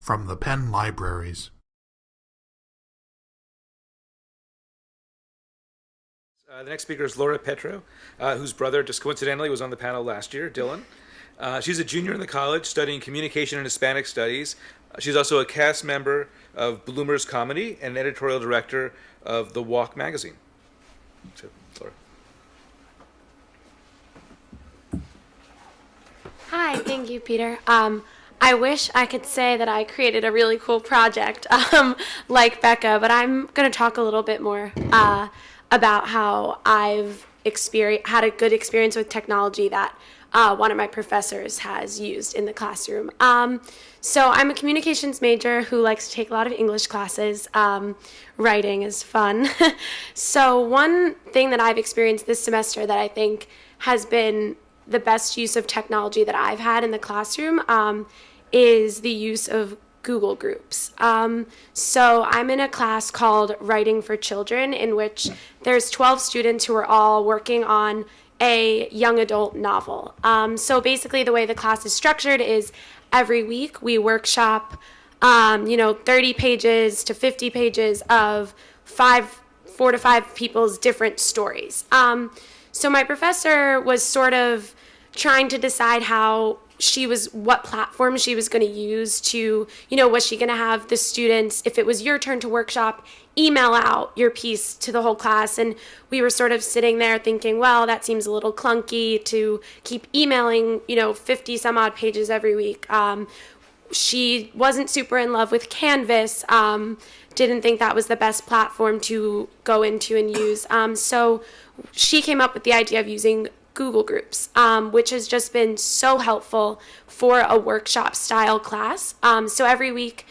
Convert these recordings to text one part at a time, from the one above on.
from the Penn Libraries. The next speaker is Laura Petro, whose brother just coincidentally was on the panel last year, Dylan. She's a junior in the college studying communication and Hispanic studies. She's also a cast member of Bloomer's Comedy and editorial director of The Walk magazine. So, Laura. Hi, thank you, Peter. I wish I could say that I created a really cool project like Becca, but I'm going to talk a little bit more about how I've had a good experience with technology that one of my professors has used in the classroom. So I'm a communications major who likes to take a lot of English classes. Writing is fun. So one thing that I've experienced this semester that I think has been the best use of technology that I've had in the classroom is the use of Google Groups. So I'm in a class called Writing for Children, in which there's 12 students who are all working on a young adult novel. So basically the way the class is structured is every week we workshop 30 pages to 50 pages of 4 to 5 people's different stories. So my professor was sort of trying to decide what platform she was going to use to, was she going to have the students, if it was your turn to workshop, email out your piece to the whole class. And we were sort of sitting there thinking, well, that seems a little clunky to keep emailing, 50 some odd pages every week. She wasn't super in love with Canvas, didn't think that was the best platform to go into and use. So she came up with the idea of using Google Groups, which has just been so helpful for a workshop style class. So every week,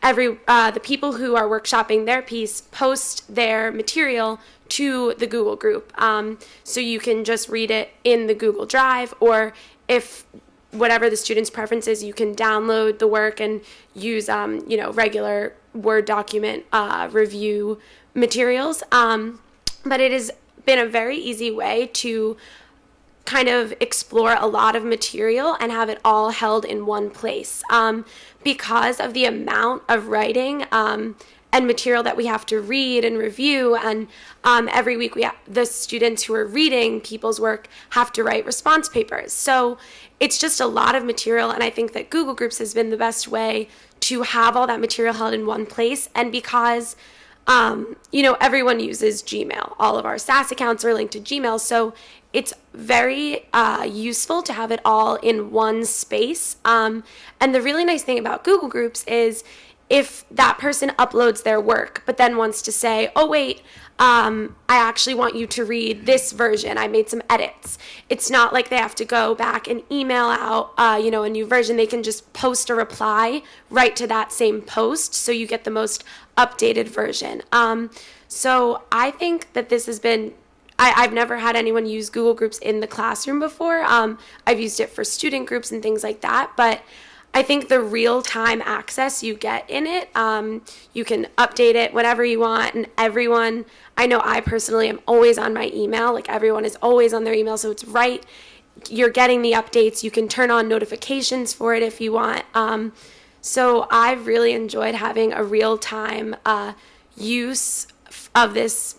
the people who are workshopping their piece post their material to the Google group. So you can just read it in the Google Drive, or if whatever the student's preference is, you can download the work and use, regular Word document review materials. But it has been a very easy way to kind of explore a lot of material and have it all held in one place. Because of the amount of writing and material that we have to read and review, and every week the students who are reading people's work have to write response papers. So it's just a lot of material, and I think that Google Groups has been the best way to have all that material held in one place. And because everyone uses Gmail. All of our SAS accounts are linked to Gmail, so it's very useful to have it all in one space. And the really nice thing about Google Groups is if that person uploads their work, but then wants to say, oh, wait, I actually want you to read this version. I made some edits. It's not like they have to go back and email out, a new version. They can just post a reply right to that same post, so you get the most updated version. So I think that this has been, I've never had anyone use Google Groups in the classroom before. I've used it for student groups and things like that, but I think the real-time access you get in it, you can update it whenever you want, and everyone, I know I personally am always on my email, like everyone is always on their email, so it's right, you're getting the updates, you can turn on notifications for it if you want. So I've really enjoyed having a real-time use of this,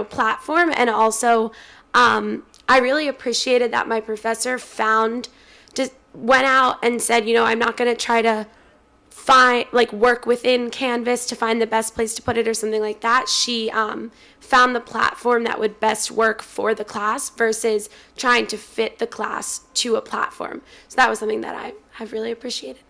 platform, and also I really appreciated that my professor went out and said, I'm not going to try to work within Canvas to find the best place to put it or something like that. She found the platform that would best work for the class versus trying to fit the class to a platform. So that was something that I've really appreciated.